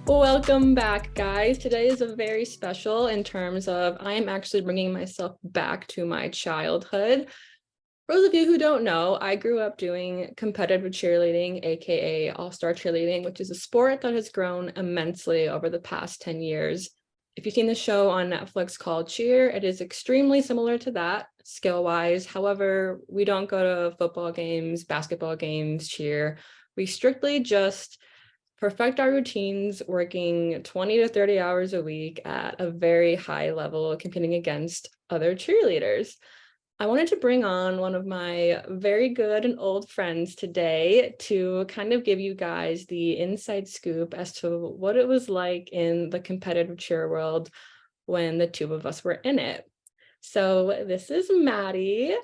Welcome back, guys. Today is a very special in terms of I am actually bringing myself back to my childhood. For those of you who don't know, I grew up doing competitive cheerleading, aka all-star cheerleading, which is a sport that has grown immensely over the past 10 years. If you've seen the show on Netflix called Cheer, it is extremely similar to that skill-wise. However, we don't go to football games, basketball games, cheer. We strictly just perfect our routines, working 20 to 30 hours a week at a very high level, competing against other cheerleaders. I wanted to bring on one of my very good and old friends today to kind of give you guys the inside scoop as to what it was like in the competitive cheer world when the two of us were in it. So this is Maddie.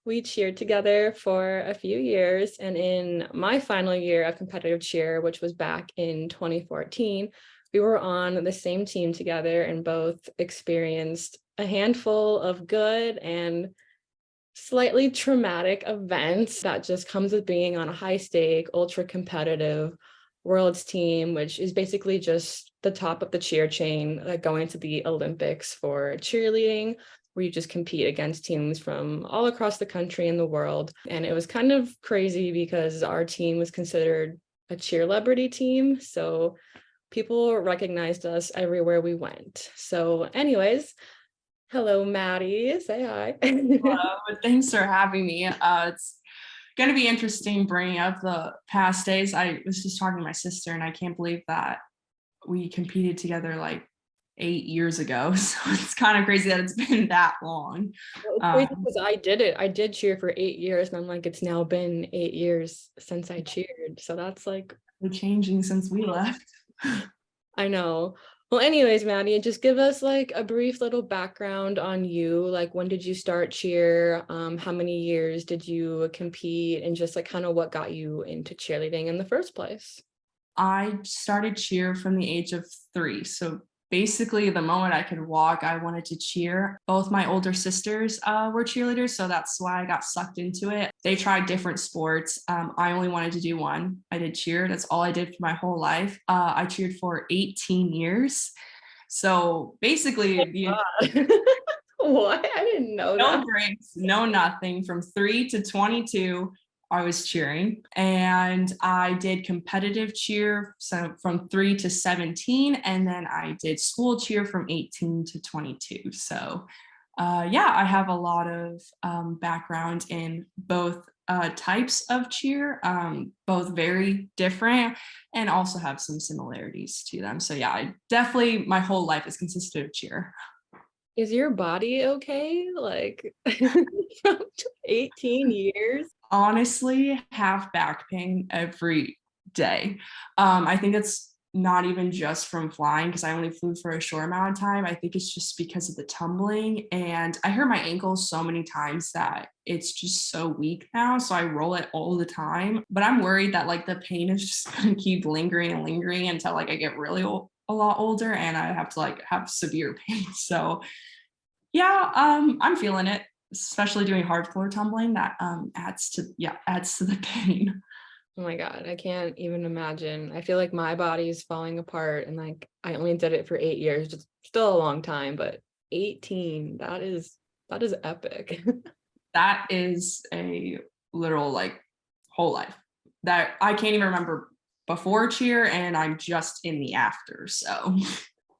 We cheered together for a few years, and in my final year of competitive cheer, which was back in 2014, we were on the same team together and both experienced a handful of good and slightly traumatic events that just comes with being on a high stake, ultra competitive world's team, which is basically just the top of the cheer chain, going to the Olympics for cheerleading, where you just compete against teams from all across the country and the world. And it was kind of crazy because our team was considered a cheerlebrity team. So people recognized us everywhere we went. So anyways, hello, Maddie. Say hi. Hello, thanks for having me. It's going to be interesting bringing up the past days. I was just talking to my sister, and I can't believe that we competed together like 8 years ago. So it's kind of crazy that it's been that long. It's crazy because I did it. I did cheer for 8 years, and I'm like, it's now been 8 years since I cheered. So that's like, Changing since we left. I know. Well, anyways, Maddie, just give us like a brief little background on you. Like, when did you start cheer? How many years did you compete? And just like kind of what got you into cheerleading in the first place? I started cheer from the age of 3. So basically, the moment I could walk, I wanted to cheer. Both my older sisters were cheerleaders, so that's why I got sucked into it. They tried different sports. I only wanted to do one. I did cheer. That's all I did for my whole life. I cheered for 18 years. So basically, What? I didn't know no that. breaks, no nothing. From 3 to 22, I was cheering. And I did competitive cheer so from 3 to 17. And then I did school cheer from 18 to 22. So yeah, I have a lot of background in both types of cheer, both very different and also have some similarities to them. So yeah, I definitely, my whole life has consisted of cheer. Is your body okay? Like, from 18 years? Honestly, have back pain every day. I think it's not even just from flying because I only flew for a short amount of time. I think it's just because of the tumbling. And I hurt my ankle so many times that it's just so weak now. So I roll it all the time. But I'm worried that like the pain is just going to keep lingering and lingering until like I get really a lot older and I have to like have severe pain. So yeah, I'm feeling it, especially doing hardcore tumbling. That adds to the pain. Oh my God, I can't even imagine. I feel like my body is falling apart, and like I only did it for 8 years, just still a long time, but 18, that is epic. That is a literal like whole life that I can't even remember before cheer, and I'm just in the after. So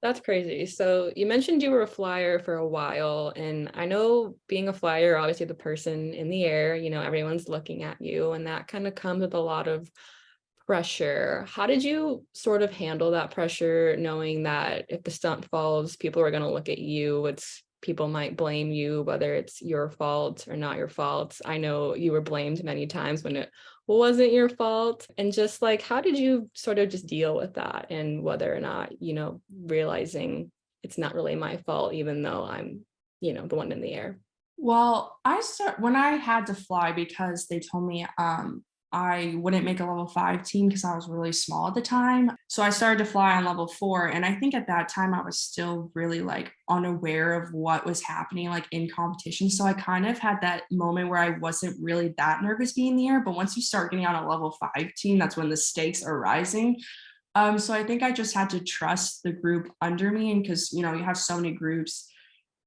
That's crazy. So you mentioned you were a flyer for a while, and I know being a flyer, obviously the person in the air, everyone's looking at you, and that kind of comes with a lot of pressure. How did you sort of handle that pressure, knowing that if the stunt falls, people are going to look at you? People might blame you, whether it's your fault or not your fault. I know you were blamed many times when it wasn't your fault. And just like, how did you sort of just deal with that, and whether or not, realizing it's not really my fault, even though I'm, the one in the air? well, when I had to fly because they told me I wouldn't make a level 5 team because I was really small at the time. So I started to fly on level 4. And I think at that time I was still really like unaware of what was happening like in competition. So I kind of had that moment where I wasn't really that nervous being in the air. But once you start getting on a level 5 team, that's when the stakes are rising. So I think I just had to trust the group under me, and because you have so many groups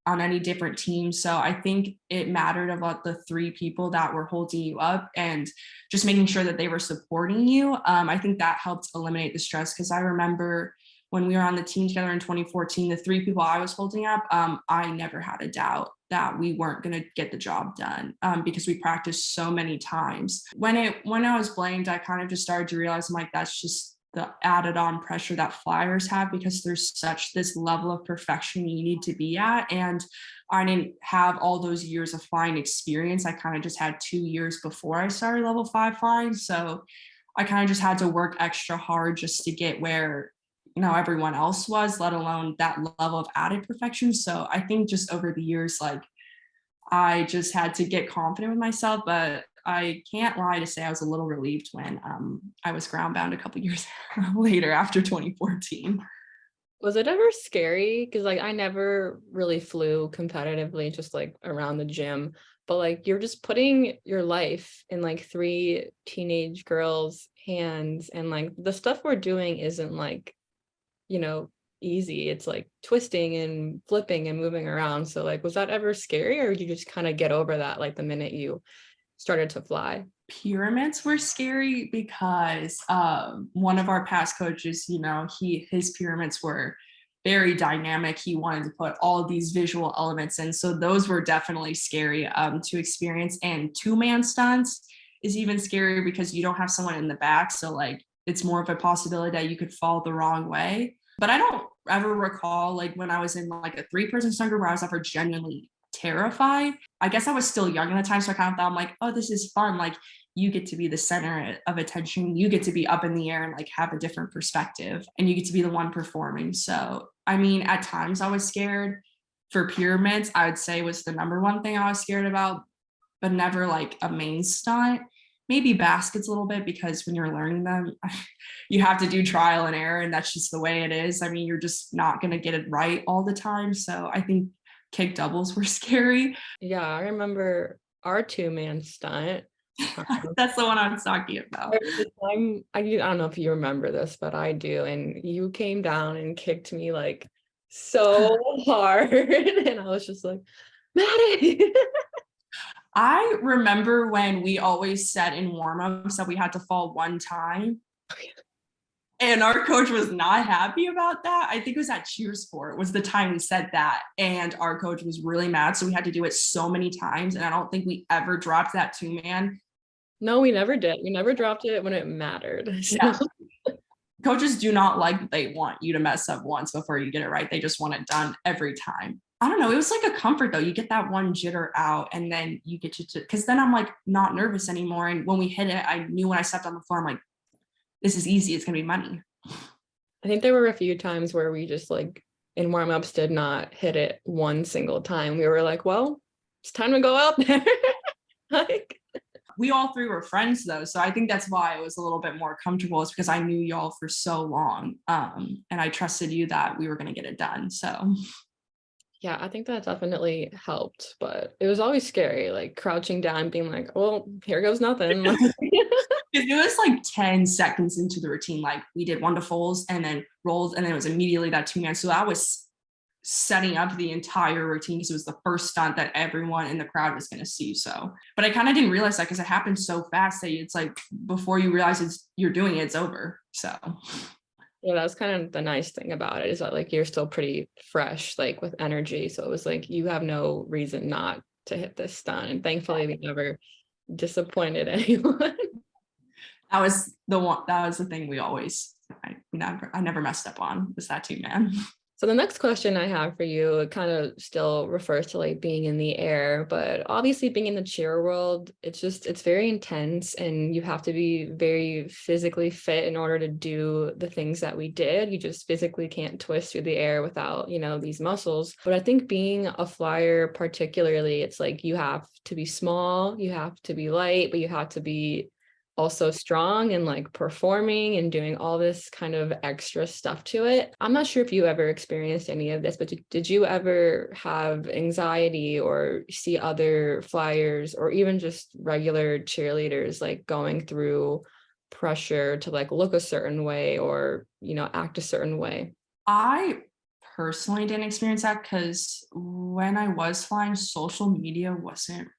on any different team. So I think it mattered about the three people that were holding you up and just making sure that they were supporting you. I think that helped eliminate the stress, because I remember when we were on the team together in 2014, the three people I was holding up, I never had a doubt that we weren't going to get the job done, because we practiced so many times. When I was blamed, I kind of just started to realize, I'm like, that's just the added on pressure that flyers have, because there's such this level of perfection you need to be at. And I didn't have all those years of flying experience. I kind of just had 2 years before I started level 5 flying. So I kind of just had to work extra hard just to get where everyone else was, let alone that level of added perfection. So I think just over the years, like, I just had to get confident with myself. But I can't lie to say I was a little relieved when I was ground bound a couple years later after 2014. Was it ever scary? Because like I never really flew competitively, just like around the gym. But like you're just putting your life in like three teenage girls' hands, and like the stuff we're doing isn't like, you know, easy. It's like twisting and flipping and moving around. So like was that ever scary, or did you just kind of get over that like the minute you started to fly? Pyramids were scary because one of our past coaches, his pyramids were very dynamic. He wanted to put all of these visual elements in, so those were definitely scary to experience. And two-man stunts is even scarier because you don't have someone in the back, so like it's more of a possibility that you could fall the wrong way. But I don't ever recall like when I was in like a three-person stunt group where I was ever genuinely terrified. I guess I was still young at the time, so I kind of thought, I'm like, oh, this is fun. Like, you get to be the center of attention. You get to be up in the air and like have a different perspective, and you get to be the one performing. So, I mean, at times I was scared. For pyramids, I would say was the number one thing I was scared about, but never like a main stunt. Maybe baskets a little bit, because when you're learning them, you have to do trial and error, and that's just the way it is. I mean, you're just not going to get it right all the time. So I think kick doubles were scary. Yeah, I remember our two-man stunt. That's the one I'm talking about. I don't know if you remember this, but I do. And you came down and kicked me like so hard. And I was just like, Maddie. I remember when we always said in warm-ups that we had to fall one time. And our coach was not happy about that. I think it was at cheer sport was the time we said that. And our coach was really mad. So we had to do it so many times. And I don't think we ever dropped that two-man. No, we never did. We never dropped it when it mattered. So. Yeah. Coaches do not like that. They want you to mess up once before you get it right. They just want it done every time. I don't know. It was like a comfort though. You get that one jitter out, and then you get to, because then I'm like not nervous anymore. And when we hit it, I knew when I stepped on the floor, I'm like, this is easy. It's going to be money. I think there were a few times where we just like in warm-ups did not hit it one single time. We were like, well, it's time to go out there. Like, we all three were friends though, so I think that's why it was a little bit more comfortable, is because I knew y'all for so long, and I trusted you that we were going to get it done. So yeah, I think that definitely helped, but it was always scary, like crouching down, being like, well, here goes nothing. it was like 10 seconds into the routine, like we did one to fulls and then rolls, and then it was immediately that two-man. So I was setting up the entire routine because it was the first stunt that everyone in the crowd was going to see. So, but I kind of didn't realize that because it happened so fast that it's like before you realize you're doing it, it's over. So yeah, that's kind of the nice thing about it, is that like you're still pretty fresh, like with energy. So it was like you have no reason not to hit this stunt. And thankfully we never disappointed anyone. that was the one. That was the thing we always. I never messed up on, was that two-man. So the next question I have for you, it kind of still refers to like being in the air, but obviously being in the cheer world, it's very intense, and you have to be very physically fit in order to do the things that we did. You just physically can't twist through the air without, these muscles. But I think being a flyer particularly, it's like you have to be small, you have to be light, but you have to be also strong and like performing and doing all this kind of extra stuff to it. I'm not sure if you ever experienced any of this, but did you ever have anxiety or see other flyers or even just regular cheerleaders like going through pressure to like look a certain way or, act a certain way? I personally didn't experience that because when I was flying, social media wasn't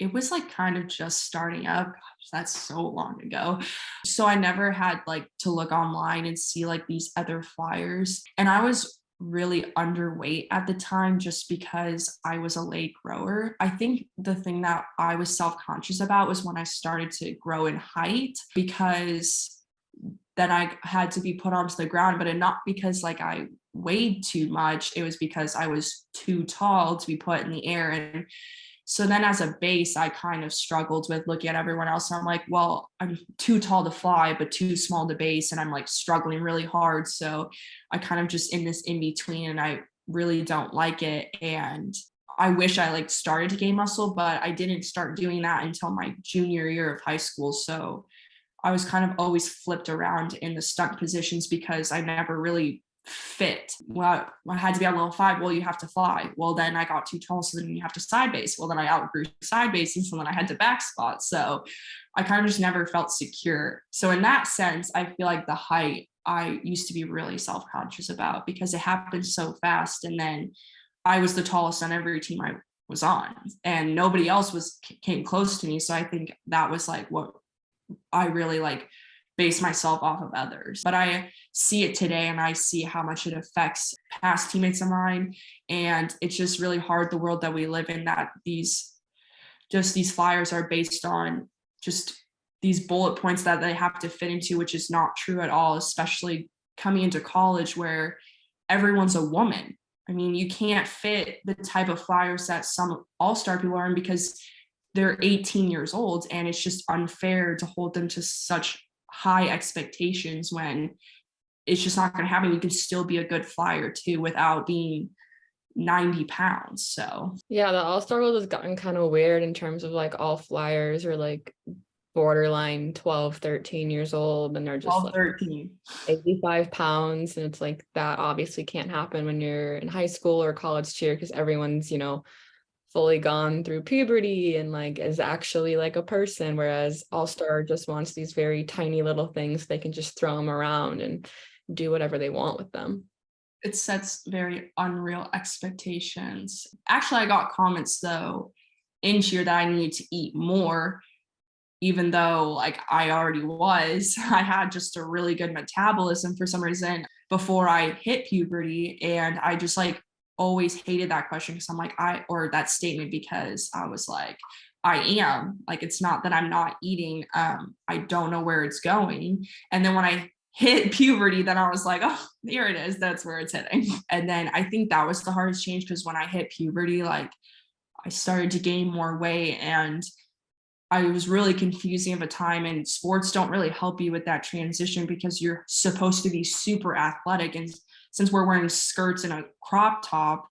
it was like kind of just starting up. Gosh, that's so long ago. So I never had like to look online and see like these other flyers. And I was really underweight at the time just because I was a late grower. I think the thing that I was self-conscious about was when I started to grow in height because then I had to be put onto the ground, but not because like I weighed too much. It was because I was too tall to be put in the air. And so then as a base, I kind of struggled with looking at everyone else. And I'm like, well, I'm too tall to fly, but too small to base. And I'm like struggling really hard. So I kind of just in this in between and I really don't like it. And I wish I like started to gain muscle, but I didn't start doing that until my junior year of high school. So I was kind of always flipped around in the stunt positions because I never really fit. Well, I had to be on level 5. Well, you have to fly. Well, then I got too tall, so then you have to side base. Well, then I outgrew side base, and so then I had to back spot. So I kind of just never felt secure. So in that sense, I feel like the height I used to be really self-conscious about because it happened so fast. And then I was the tallest on every team I was on, and nobody else came close to me. So I think that was like what I really like base myself off of others. But I see it today and I see how much it affects past teammates of mine. And it's just really hard the world that we live in that these flyers are based on just these bullet points that they have to fit into, which is not true at all, especially coming into college where everyone's a woman. I mean, you can't fit the type of flyers that some all-star people are in because they're 18 years old, and it's just unfair to hold them to such high expectations when it's just not going to happen. You can still be a good flyer too without being 90 pounds. So Yeah, the all-star world has gotten kind of weird in terms of like all flyers are like borderline 12, 13 years old, and they're just 12, like 13. 85 pounds. And it's like that obviously can't happen when you're in high school or college cheer because everyone's, fully gone through puberty and like is actually like a person, whereas all-star just wants these very tiny little things they can just throw them around and do whatever they want with them. It sets very unreal expectations. Actually, I got comments though in cheer that I needed to eat more, even though like I already was. I had just a really good metabolism for some reason before I hit puberty. And I just like always hated that question because I'm like, or that statement because I was like, I am like, it's not that I'm not eating. I don't know where it's going. And then when I hit puberty, then I was like, oh, here it is. That's where it's hitting. And then I think that was the hardest change because when I hit puberty, like I started to gain more weight and I was really confusing of a time, and sports don't really help you with that transition because you're supposed to be super athletic. And since we're wearing skirts and a crop top,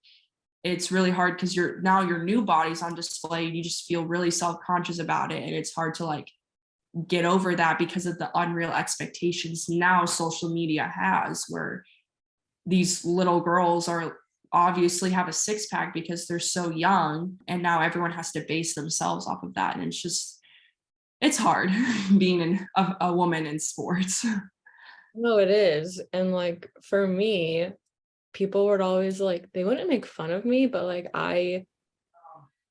it's really hard because now your new body's on display and you just feel really self-conscious about it. And it's hard to like get over that because of the unreal expectations now social media has, where these little girls are obviously have a six pack because they're so young, and now everyone has to base themselves off of that. And it's hard being a woman in sports. No, it is. And like for me, people would always like, they wouldn't make fun of me, but like I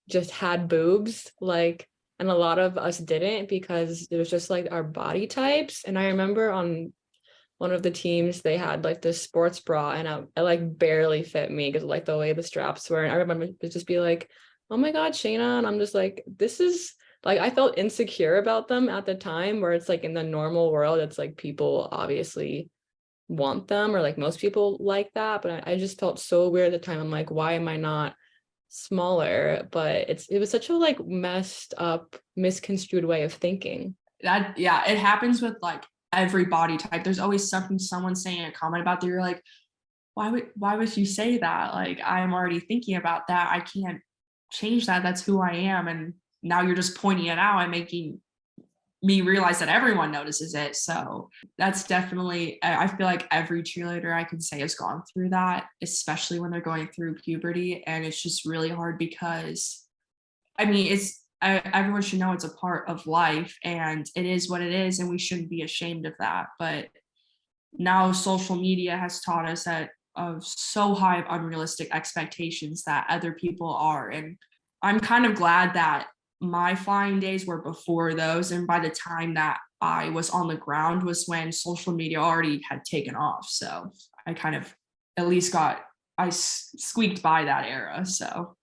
just had boobs, like, and a lot of us didn't because it was just like our body types. And I remember on one of the teams, they had like this sports bra, and it like barely fit me because like the way the straps were. And I remember it just be like, oh my God, Shayna. And I'm just like, this is like, I felt insecure about them at the time, where it's like in the normal world, it's like people obviously want them, or like most people like that. But I just felt so weird at the time. I'm like, why am I not smaller? But it was such a like messed up, misconstrued way of thinking. That, yeah, it happens with like every body type. There's always someone saying a comment about that. You're like, why would you say that? Like, I'm already thinking about that. I can't change that. That's who I am. And now you're just pointing it out and making me realize that everyone notices it. So that's definitely, I feel like every cheerleader I can say has gone through that, especially when they're going through puberty. And it's just really hard because I mean, everyone should know it's a part of life and it is what it is, and we shouldn't be ashamed of that. But now social media has taught us that of so high of unrealistic expectations that other people are. And I'm kind of glad that my flying days were before those. And by the time that I was on the ground was when social media already had taken off. So I kind of at least squeaked by that era. So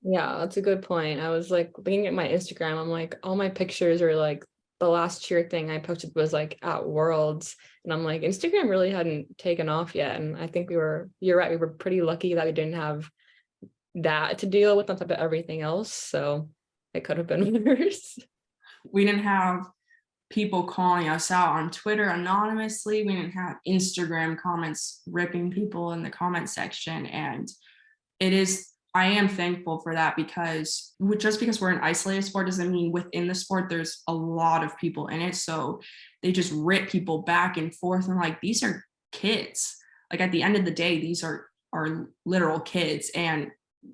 Yeah, that's a good point. I was like looking at my Instagram, I'm like, all my pictures are like the last cheer thing I posted was like at Worlds. And I'm like, Instagram really hadn't taken off yet. And I think you're right, we were pretty lucky that we didn't have that to deal with on top of everything else. So it could have been worse. we didn't have people calling us out on Twitter anonymously. We didn't have Instagram comments ripping people in the comment section. And I am thankful for that, because just because we're an isolated sport doesn't mean within the sport there's a lot of people in it. So they just rip people back and forth. And like, these are kids. Like at the end of the day, these are literal kids, and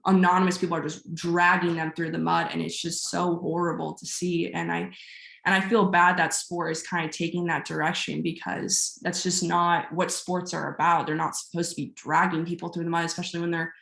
anonymous people are just dragging them through the mud. And it's just so horrible to see. And I feel bad that sport is kind of taking that direction, because that's just not what sports are about. They're not supposed to be dragging people through the mud, especially when they're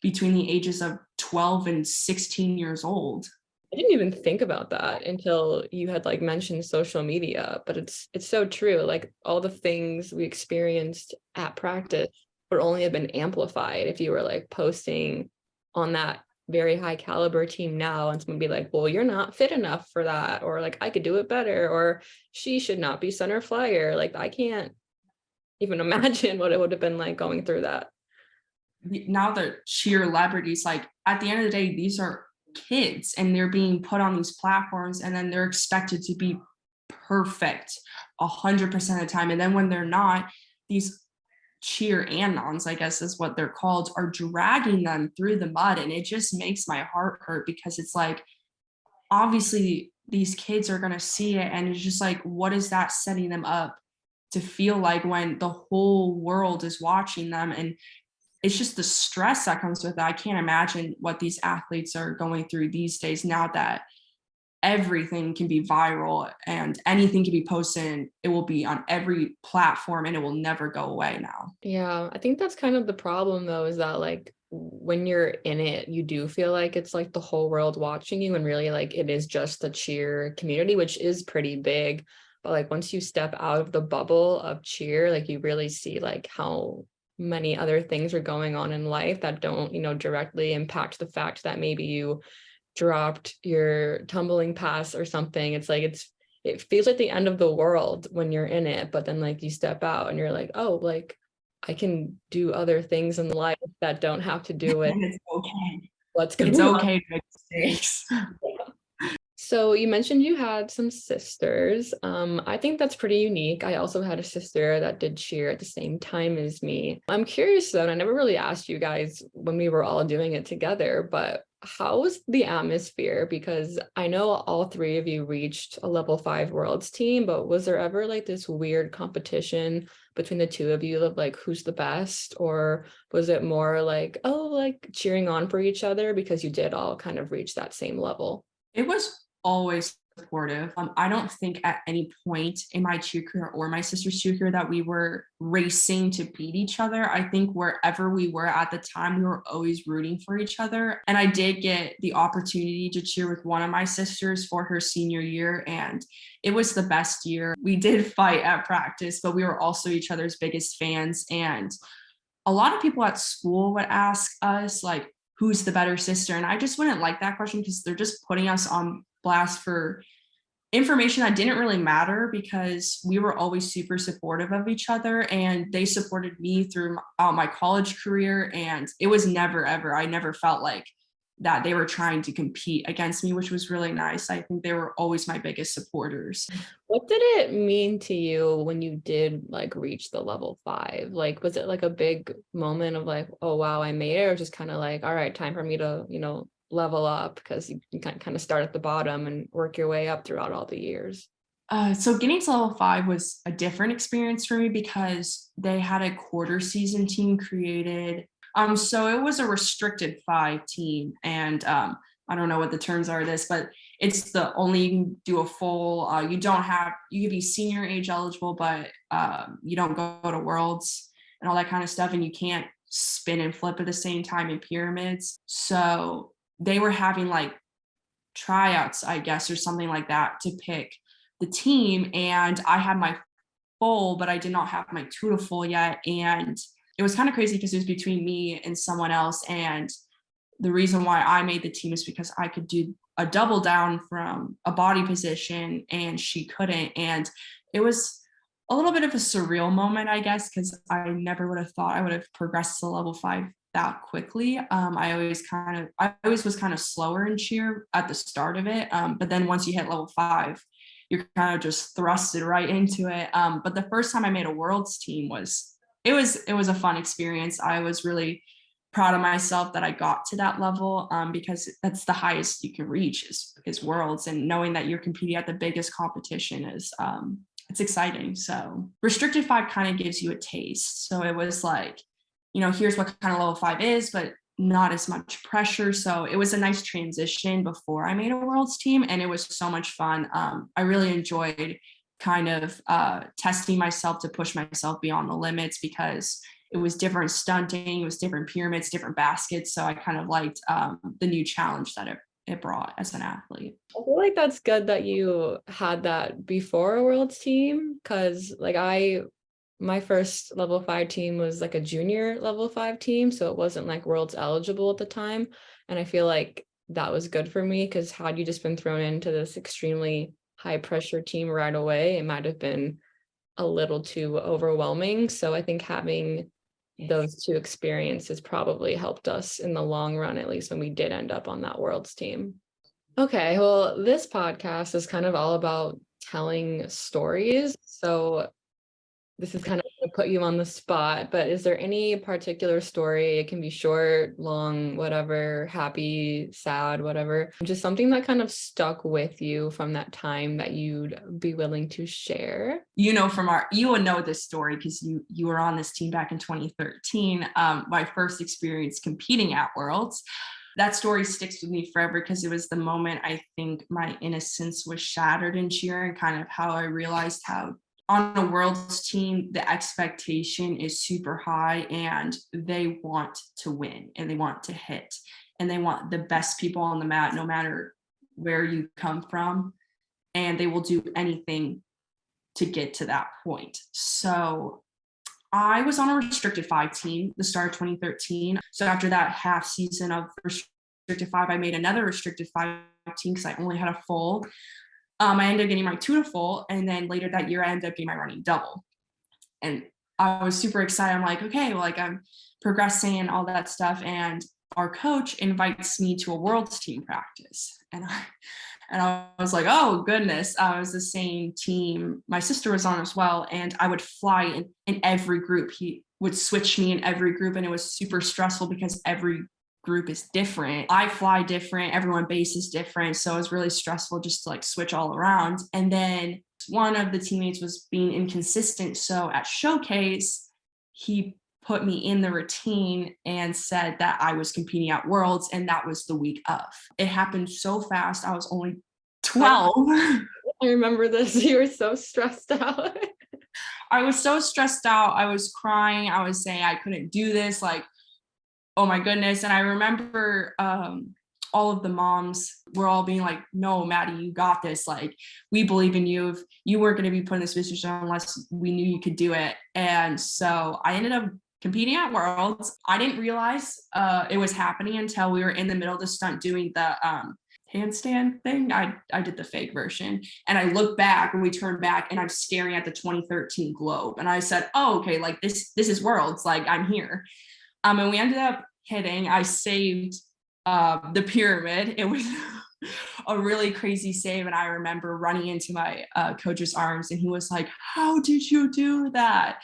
between the ages of 12 and 16 years old. I didn't even think about that until you had like mentioned social media, but it's so true. Like all the things we experienced at practice would only have been amplified if you were like posting on that very high caliber team now, and someone be like, well, you're not fit enough for that, or like I could do it better, or she should not be center flyer. Like I can't even imagine what it would have been like going through that. Now the cheer celebrities, like at the end of the day, these are kids and they're being put on these platforms, and then they're expected to be perfect 100% of the time. And then when they're not, these cheer anons, I guess is what they're called, are dragging them through the mud. And it just makes my heart hurt, because it's like, obviously these kids are going to see it, and it's just like, what is that setting them up to feel like when the whole world is watching them? And it's just the stress that comes with it. I can't imagine what these athletes are going through these days, now that everything can be viral and anything can be posted and it will be on every platform and it will never go away now. Yeah, I think that's kind of the problem though, is that like when you're in it, you do feel like it's like the whole world watching you, and really like it is just the cheer community, which is pretty big. But like once you step out of the bubble of cheer, like you really see like how many other things are going on in life that don't, directly impact the fact that maybe you dropped your tumbling pass or something. It's like it feels like the end of the world when you're in it, but then like you step out and you're like, oh, like I can do other things in life that don't have to do with And it's okay. what's going It's on. okay to make mistakes. So you mentioned you had some sisters. I think that's pretty unique. I also had a sister that did cheer at the same time as me. I'm curious though, and I never really asked you guys when we were all doing it together, but how was the atmosphere? Because I know all three of you reached a level 5 worlds team, but was there ever like this weird competition between the two of you of like who's the best? Or was it more like, oh, like cheering on for each other because you did all kind of reach that same level? It was always supportive. I don't think at any point in my cheer career or my sister's cheer career that we were racing to beat each other. I think wherever we were at the time, we were always rooting for each other. And I did get the opportunity to cheer with one of my sisters for her senior year, and it was the best year. We did fight at practice, but we were also each other's biggest fans. And a lot of people at school would ask us, like, who's the better sister? And I just wouldn't like that question, because they're just putting us on blast for information that didn't really matter, because we were always super supportive of each other, and they supported me throughout my college career. And it was never, ever, I never felt like that they were trying to compete against me, which was really nice. I think they were always my biggest supporters. What did it mean to you when you did like reach the level 5? Like, was it like a big moment of like, oh, wow, I made it? Or just kind of like, all right, time for me to, level up, because you kind of start at the bottom and work your way up throughout all the years? So getting to level 5 was a different experience for me, because they had a quarter season team created. So it was a restricted 5 team. And I don't know what the terms are of this, but it's the only you can do a full, you can be senior age eligible, but you don't go to worlds and all that kind of stuff. And you can't spin and flip at the same time in pyramids. So they were having like tryouts, I guess, or something like that to pick the team. And I had my full, but I did not have my two to full yet. And it was kind of crazy because it was between me and someone else. And the reason why I made the team is because I could do a double down from a body position and she couldn't. And it was a little bit of a surreal moment, I guess, because I never would have thought I would have progressed to level 5 that quickly. I always was kind of slower in cheer at the start of it. But then once you hit level 5, you're kind of just thrusted right into it. But the first time I made a worlds team it was a fun experience. I was really proud of myself that I got to that level, because that's the highest you can reach is worlds, and knowing that you're competing at the biggest competition is it's exciting. So restricted 5 kind of gives you a taste. So it was like, here's what kind of level 5 is, but not as much pressure. So it was a nice transition before I made a worlds team, and it was so much fun. I really enjoyed kind of testing myself to push myself beyond the limits, because it was different stunting, it was different pyramids, different baskets. So I kind of liked the new challenge that it brought as an athlete. I feel like that's good that you had that before a world's team, because like my first level 5 team was like a junior level 5 team, so it wasn't like worlds eligible at the time. And I feel like that was good for me, because had you just been thrown into this extremely high pressure team right away, it might have been a little too overwhelming. So I think having those two experiences probably helped us in the long run, at least when we did end up on that world's team. Okay, well, this podcast is kind of all about telling stories. So this is kind of going to put you on the spot, but is there any particular story? It can be short, long, whatever, happy, sad, whatever, just something that kind of stuck with you from that time that you'd be willing to share. You would know this story because you were on this team back in 2013. My first experience competing at Worlds. That story sticks with me forever because it was the moment I think my innocence was shattered in cheer, and kind of how I realized how on a worlds team, the expectation is super high, and they want to win and they want to hit and they want the best people on the mat, no matter where you come from. And they will do anything to get to that point. So I was on a restricted 5 team, the start of 2013. So after that half season of restricted 5, I made another restricted 5 team because I only had a full. I ended up getting my 2 to full, and then later that year I ended up getting my running double. And I was super excited. I'm like, okay, well, like I'm progressing and all that stuff. And our coach invites me to a worlds team practice. And I was like, oh goodness, I was the same team my sister was on as well. And I would fly in every group. He would switch me in every group, and it was super stressful because every group is different. I fly different, everyone base is different. So it was really stressful just to like switch all around. And then one of the teammates was being inconsistent. So at showcase, he put me in the routine and said that I was competing at Worlds, and that was the week of. It happened so fast. I was only 12. I remember this. You were so stressed out. I was so stressed out. I was crying. I was saying I couldn't do this. Like, oh my goodness. And I remember all of the moms were all being like, no, Maddie, you got this. Like, we believe in you. If you weren't going to be put in this position unless we knew you could do it. And so I ended up competing at Worlds. I didn't realize it was happening until we were in the middle of the stunt doing the handstand thing. I did the fake version, and I look back and we turn back and I'm staring at the 2013 globe. And I said, oh, okay, like this is Worlds. Like, I'm here. And we ended up hitting. I saved the pyramid. It was a really crazy save. And I remember running into my coach's arms, and he was like, how did you do that?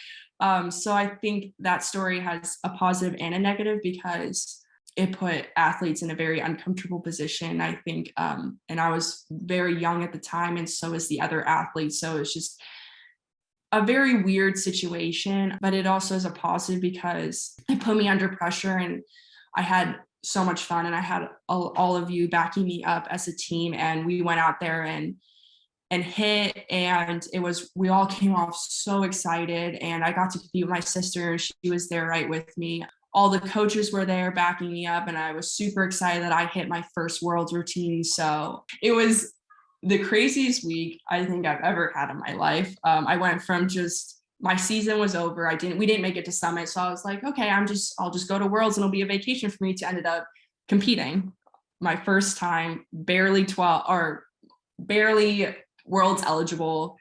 So I think that story has a positive and a negative, because it put athletes in a very uncomfortable position, I think. And I was very young at the time, and so was the other athletes. So it's just a very weird situation, but it also is a positive because it put me under pressure, and I had so much fun, and I had all of you backing me up as a team, and we went out there and hit, and we all came off so excited, and I got to compete with my sister, and she was there right with me. All the coaches were there backing me up, and I was super excited that I hit my first world routine. So it was the craziest week I think I've ever had in my life. I went from just my season was over. We didn't make it to summit. So I was like, okay, I'll just go to worlds and it'll be a vacation for me, to ended up competing my first time, barely 12 or barely worlds eligible,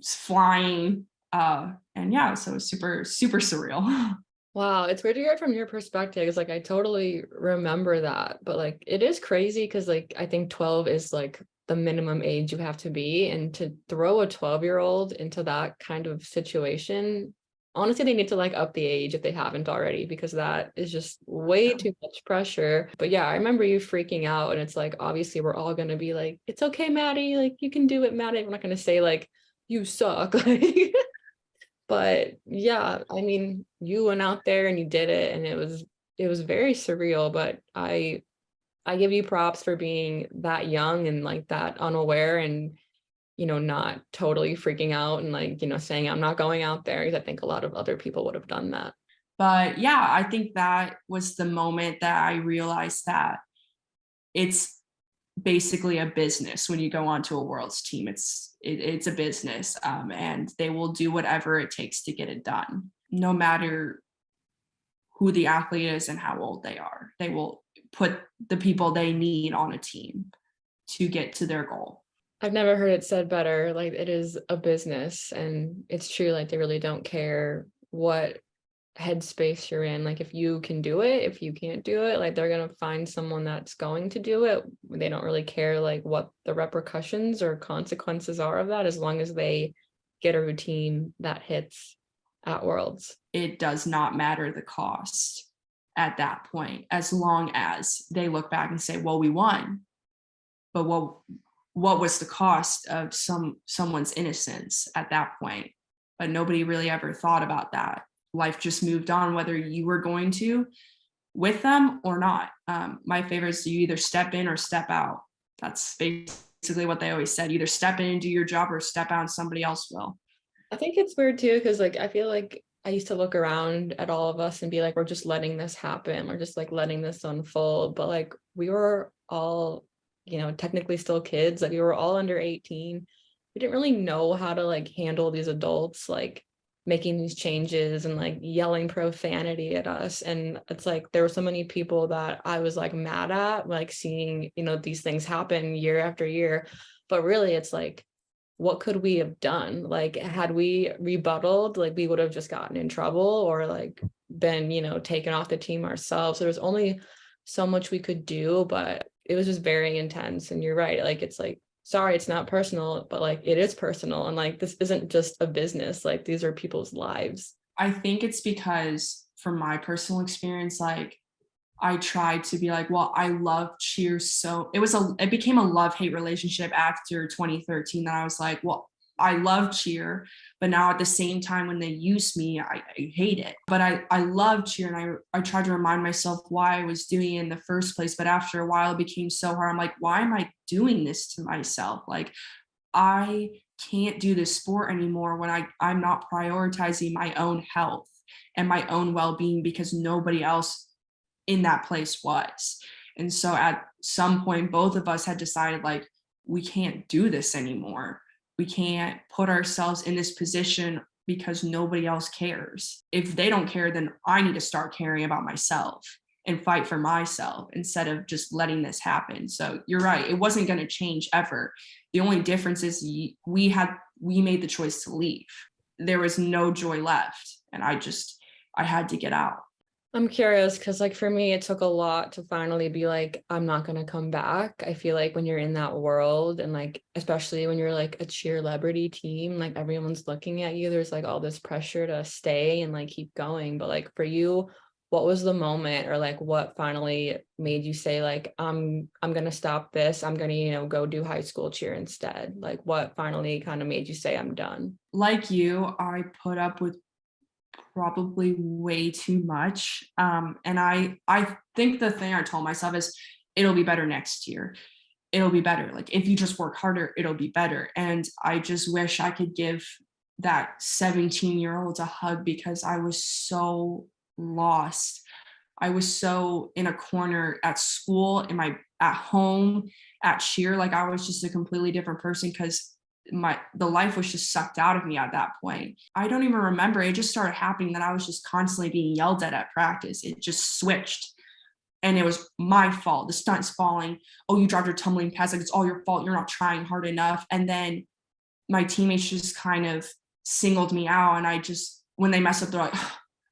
flying. And yeah, so it was super, super surreal. Wow, it's weird to hear it from your perspective. It's like I totally remember that, but like it is crazy because like I think 12 is like the minimum age you have to be, and to throw a 12-year-old into that kind of situation, honestly, they need to like up the age if they haven't already, because that is just way too much pressure. But yeah, I remember you freaking out, and it's like obviously we're all gonna be like, it's okay, Maddie, like you can do it, Maddie. We're not gonna say like you suck. Like but yeah, I mean, you went out there and you did it, and it was very surreal, but I give you props for being that young and like that unaware, and not totally freaking out and like, saying I'm not going out there, because I think a lot of other people would have done that. But yeah, I think that was the moment that I realized that it's basically a business. When you go onto a world's team, it's a business, and they will do whatever it takes to get it done, no matter who the athlete is and how old they are. They will put the people they need on a team to get to their goal. I've never heard it said better. Like it is a business, and it's true. Like they really don't care what headspace you're in. Like if you can do it, if you can't do it, like they're gonna find someone that's going to do it. They don't really care like what the repercussions or consequences are of that, as long as they get a routine that hits at Worlds. It does not matter the cost at that point, as long as they look back and say, well, we won, but what was the cost of someone's innocence at that point? But nobody really ever thought about that. Life just moved on, whether you were going to with them or not. My favorite is, you either step in or step out. That's basically what they always said. Either step in and do your job, or step out and somebody else will. I think it's weird too, because like I feel like I used to look around at all of us and be like, we're just letting this happen. We're just like letting this unfold. But like we were all, technically still kids. Like we were all under 18. We didn't really know how to like handle these adults like making these changes and like yelling profanity at us. And it's like there were so many people that I was like mad at, like seeing, these things happen year after year. But really it's like, what could we have done? Like had we rebutted, like we would have just gotten in trouble or like been, taken off the team ourselves. There was only so much we could do, but it was just very intense. And you're right, like it's like, sorry, it's not personal, but like it is personal. And like this isn't just a business, like these are people's lives. I think it's because, from my personal experience, like I tried to be like, well, I love cheer. So it became a love-hate relationship after 2013, that I was like, well, I love cheer, but now at the same time, when they use me, I hate it. But I love cheer, and I tried to remind myself why I was doing it in the first place. But after a while, it became so hard. I'm like, why am I doing this to myself? Like, I can't do this sport anymore when I'm not prioritizing my own health and my own well-being, because nobody else in that place was. And so at some point, both of us had decided, like, we can't do this anymore. We can't put ourselves in this position because nobody else cares. If they don't care, then I need to start caring about myself and fight for myself instead of just letting this happen. So you're right, it wasn't going to change ever. The only difference is we made the choice to leave. There was no joy left, and I had to get out. I'm curious because like for me, it took a lot to finally be like, I'm not going to come back. I feel like when you're in that world, and like, especially when you're like a cheerleading team, like everyone's looking at you, there's like all this pressure to stay and like keep going. But like for you, what was the moment, or like what finally made you say like, I'm going to stop this. I'm going to, go do high school cheer instead. Like what finally kind of made you say I'm done? Like you, I put up with probably way too much. And I think the thing I told myself is it'll be better next year. It'll be better. Like if you just work harder, it'll be better. And I just wish I could give that 17-year-old a hug because I was so lost. I was so in a corner at school, at home, at cheer. Like I was just a completely different person because the life was just sucked out of me at that point. I don't even remember. It just started happening that I was just constantly being yelled at practice. It just switched. And it was my fault. The stunt's falling. Oh, you dropped your tumbling pads. Like it's all your fault. You're not trying hard enough. And then my teammates just kind of singled me out. And when they mess up, they're like,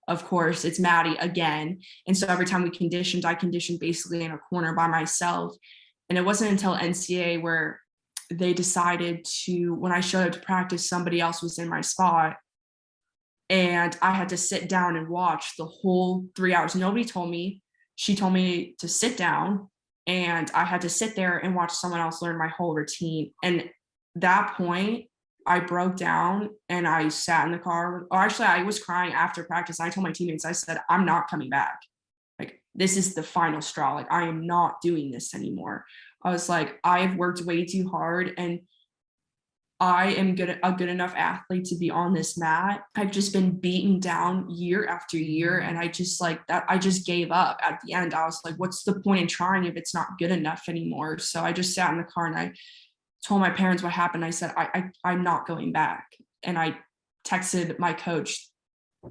of course, it's Maddie again. And so every time I conditioned basically in a corner by myself. And it wasn't until NCAA where they decided when I showed up to practice, somebody else was in my spot. And I had to sit down and watch the whole 3 hours. Nobody told me. She told me to sit down, and I had to sit there and watch someone else learn my whole routine. And that point, I broke down and I sat in the car. Or actually, I was crying after practice. I told my teammates, I said, I'm not coming back. Like, this is the final straw. Like, I am not doing this anymore. I was like, I've worked way too hard, and I am a good enough athlete to be on this mat. I've just been beaten down year after year. And I just gave up at the end. I was like, what's the point in trying if it's not good enough anymore? So I just sat in the car and I told my parents what happened. I said, I'm not going back. And I texted my coach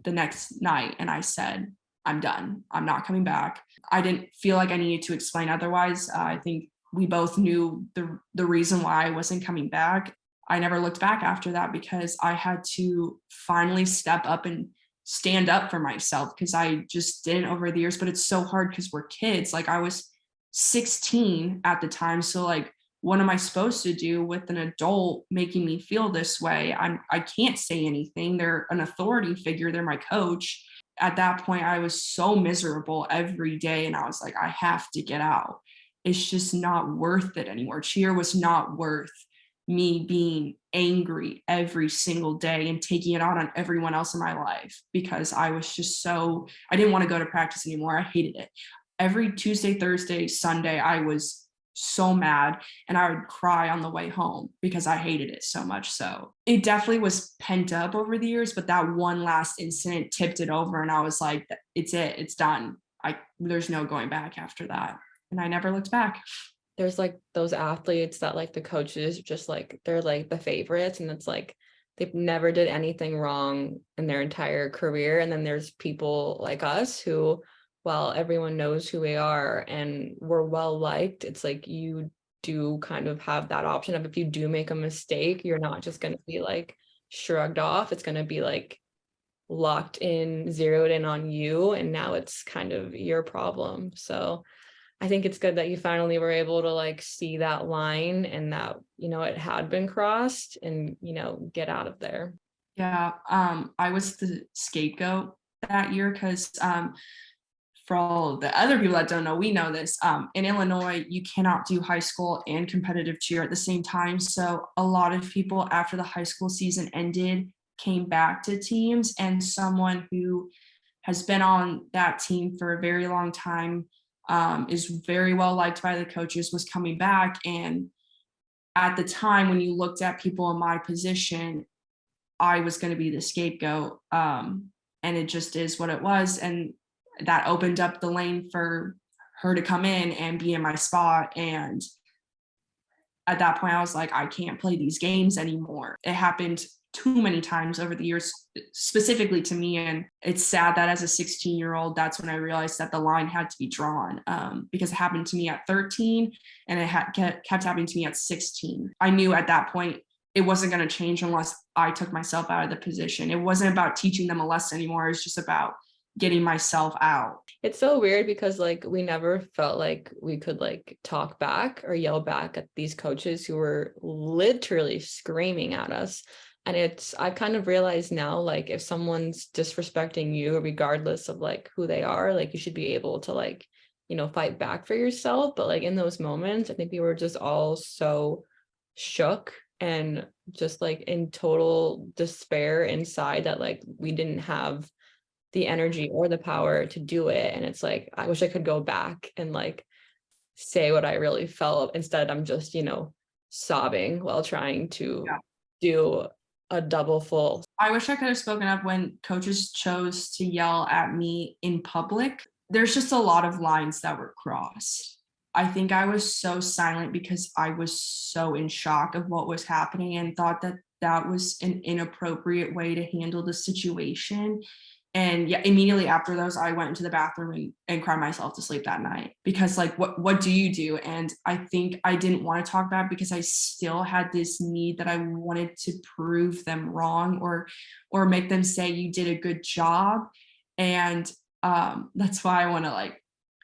the next night and I said, I'm done. I'm not coming back. I didn't feel like I needed to explain otherwise. I think we both knew the reason why I wasn't coming back. I never looked back after that because I had to finally step up and stand up for myself because I just didn't over the years. But it's so hard because we're kids. Like I was 16 at the time. So like, what am I supposed to do with an adult making me feel this way? I can't say anything. They're an authority figure. They're my coach. At that point, I was so miserable every day. And I was like, I have to get out. It's just not worth it anymore. Cheer was not worth me being angry every single day and taking it out on everyone else in my life because I was just I didn't want to go to practice anymore. I hated it. Every Tuesday, Thursday, Sunday, I was so mad and I would cry on the way home because I hated it so much. So it definitely was pent up over the years, but that one last incident tipped it over and I was like, it's done. There's no going back after that. And I never looked back. There's like those athletes that like the coaches just like they're like the favorites and it's like they've never did anything wrong in their entire career. And then there's people like us who, while everyone knows who we are and we're well liked, it's like you do kind of have that option of if you do make a mistake, you're not just going to be like shrugged off. It's going to be like locked in, zeroed in on you. And now it's kind of your problem. So I think it's good that you finally were able to like see that line and that, it had been crossed and, get out of there. Yeah. I was the scapegoat that year because for all the other people that don't know, we know this. In Illinois, you cannot do high school and competitive cheer at the same time. So a lot of people after the high school season ended came back to teams, and someone who has been on that team for a very long time is very well liked by the coaches, was coming back. And at the time when you looked at people in my position, I was going to be the scapegoat. And it just is what it was. And that opened up the lane for her to come in and be in my spot. And at that point, I was like, I can't play these games anymore. It happened too many times over the years, specifically to me. And it's sad that as a 16-year-old, that's when I realized that the line had to be drawn because it happened to me at 13 and it kept happening to me at 16. I knew at that point it wasn't going to change unless I took myself out of the position. It wasn't about teaching them a lesson anymore. It's just about getting myself out. It's so weird because like we never felt like we could like talk back or yell back at these coaches who were literally screaming at us. And I kind of realized now, like if someone's disrespecting you, regardless of like who they are, like you should be able to like, fight back for yourself. But like in those moments, I think we were just all so shook and just like in total despair inside that like we didn't have the energy or the power to do it. And it's like, I wish I could go back and like say what I really felt. Instead, I'm just, sobbing while trying to Yeah. do a double full. I wish I could have spoken up when coaches chose to yell at me in public. There's just a lot of lines that were crossed. I think I was so silent because I was so in shock of what was happening and thought that that was an inappropriate way to handle the situation. And yeah, immediately after those, I went into the bathroom and cried myself to sleep that night because like what do you do? And I think I didn't want to talk about it because I still had this need that I wanted to prove them wrong or make them say you did a good job. And that's why I want to like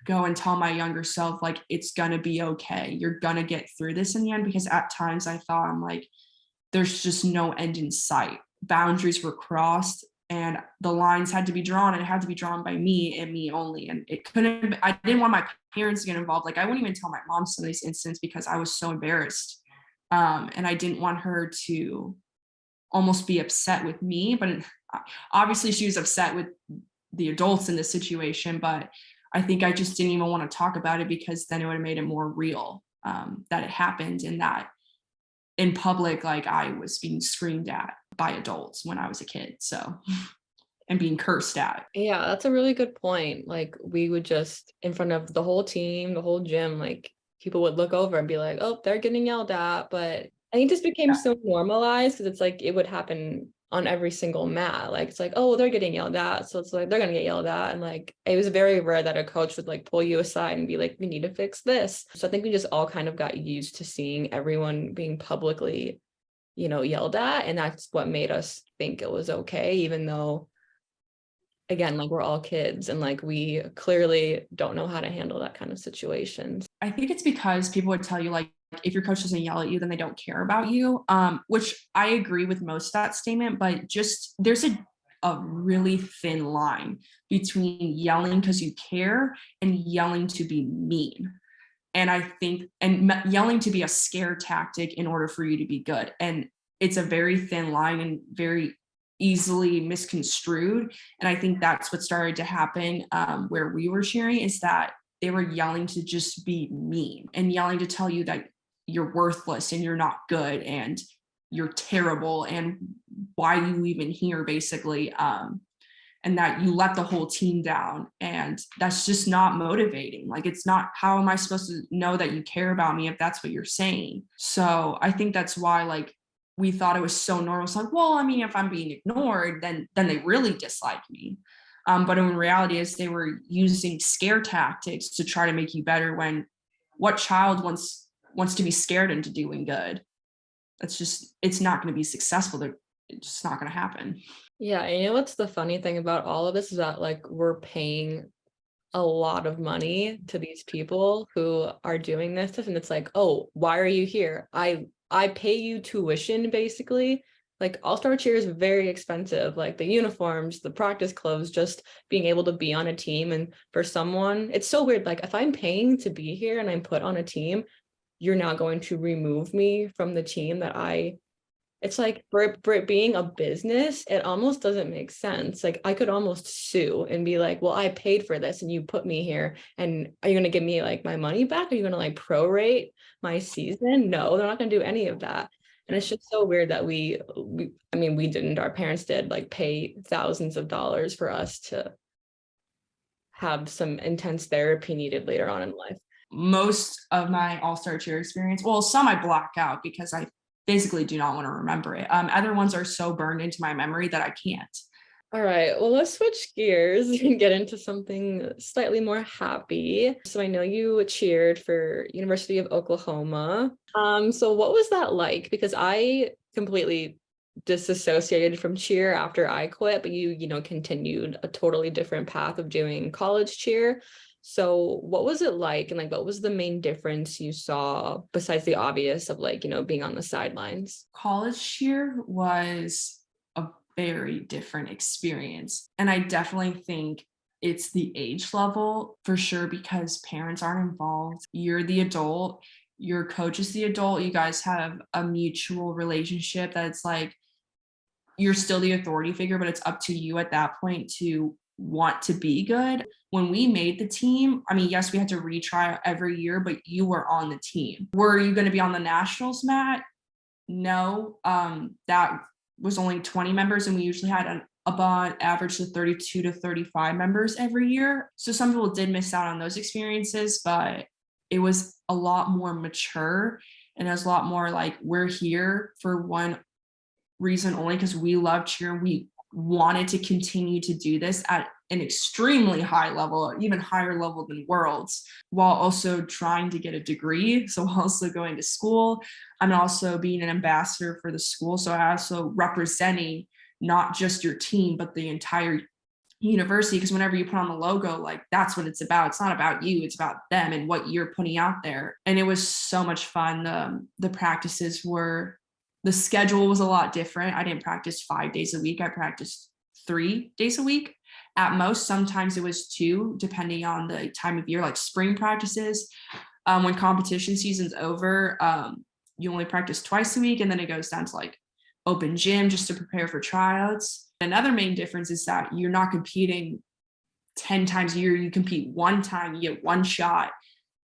go and tell my younger self like it's gonna be okay. You're gonna get through this in the end, because at times I thought I'm like, there's just no end in sight. Boundaries were crossed and the lines had to be drawn, and it had to be drawn by me and me only. And it couldn't, I didn't want my parents to get involved. Like I wouldn't even tell my mom some of these incidents because I was so embarrassed. And I didn't want her to almost be upset with me, but obviously she was upset with the adults in the situation, but I think I just didn't even want to talk about it because then it would have made it more real, that it happened and that in public, like I was being screamed at by adults when I was a kid. So, and being cursed at. Yeah, that's a really good point. Like we would just in front of the whole team, the whole gym, like people would look over and be like, "Oh, they're getting yelled at." But I think it just became Yeah. so normalized because it's like it would happen on every single mat. Like it's like, "Oh, they're getting yelled at." So it's like they're gonna get yelled at. And like it was very rare that a coach would like pull you aside and be like, "We need to fix this." So I think we just all kind of got used to seeing everyone being publicly, yelled at. And that's what made us think it was okay, even though again, like we're all kids and like we clearly don't know how to handle that kind of situations. I think it's because people would tell you like if your coach doesn't yell at you, then they don't care about you. Which I agree with most of that statement, but just there's a really thin line between yelling because you care and yelling to be mean. And I think yelling to be a scare tactic in order for you to be good. And it's a very thin line and very easily misconstrued. And I think that's what started to happen, where we were sharing, is that they were yelling to just be mean and yelling to tell you that you're worthless and you're not good and you're terrible and why are you even here, basically. And that you let the whole team down, and that's just not motivating. Like it's not, how am I supposed to know that you care about me if that's what you're saying? So I think that's why like we thought it was so normal. It's like, well, I mean, if I'm being ignored, then they really dislike me. But in reality is they were using scare tactics to try to make you better, when what child wants to be scared into doing good? That's just, it's not going to be successful. It's just not going to happen. Yeah, and you know what's the funny thing about all of this is that like we're paying a lot of money to these people who are doing this stuff, and it's like, oh, why are you here? I pay you tuition basically. Like all-star cheer is very expensive, like the uniforms, the practice clothes, just being able to be on a team. And for someone, it's so weird. Like if I'm paying to be here and I'm put on a team, you're not going to remove me from the team that it's like for it being a business, it almost doesn't make sense. Like I could almost sue and be like, well, I paid for this and you put me here. And are you going to give me like my money back? Are you going to like prorate my season? No, they're not going to do any of that. And it's just so weird that I mean, we didn't, our parents did like pay thousands of dollars for us to have some intense therapy needed later on in life. Most of my all-star cheer experience, well, some I block out because I basically do not want to remember it. Other ones are so burned into my memory that I can't. All right, well, let's switch gears and get into something slightly more happy. So I know you cheered for University of Oklahoma. So what was that like? Because I completely disassociated from cheer after I quit, but you continued a totally different path of doing college cheer. So what was it like? And like, what was the main difference you saw besides the obvious of like, being on the sidelines? College cheer was a very different experience. And I definitely think it's the age level for sure, because parents aren't involved. You're the adult, your coach is the adult. You guys have a mutual relationship that's like, you're still the authority figure, but it's up to you at that point to want to be good. When we made the team, I mean, yes, we had to retry every year, but you were on the team. Were you going to be on the nationals, Matt? No. That was only 20 members, and we usually had about average to 32 to 35 members every year. So some people did miss out on those experiences, but it was a lot more mature, and it was a lot more like, we're here for one reason only, because we love cheer and we wanted to continue to do this at an extremely high level, even higher level than worlds, while also trying to get a degree. So also going to school. I'm also being an ambassador for the school. So I also representing not just your team, but the entire university, because whenever you put on the logo, like, that's what it's about. It's not about you, it's about them and what you're putting out there. And it was so much fun. The practices were, the schedule was a lot different. I didn't practice 5 days a week. I practiced 3 days a week at most. Sometimes it was 2, depending on the time of year, like spring practices. When competition season's over, you only practice twice a week, and then it goes down to like open gym just to prepare for tryouts. Another main difference is that you're not competing 10 times a year. You compete one time, you get one shot,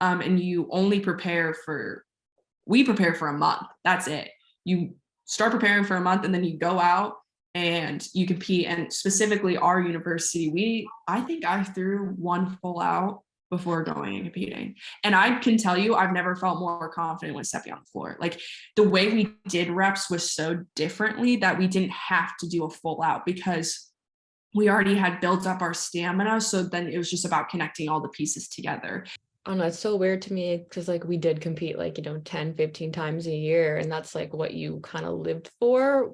and you only we prepare for a month. That's it. You start preparing for a month, and then you go out and you compete. And specifically our university, I think I threw one full out before going and competing. And I can tell you, I've never felt more confident when stepping on the floor. Like, the way we did reps was so differently that we didn't have to do a full out, because we already had built up our stamina. So then it was just about connecting all the pieces together. I don't know, it's so weird to me because like we did compete like, 10, 15 times a year, and that's like what you kind of lived for.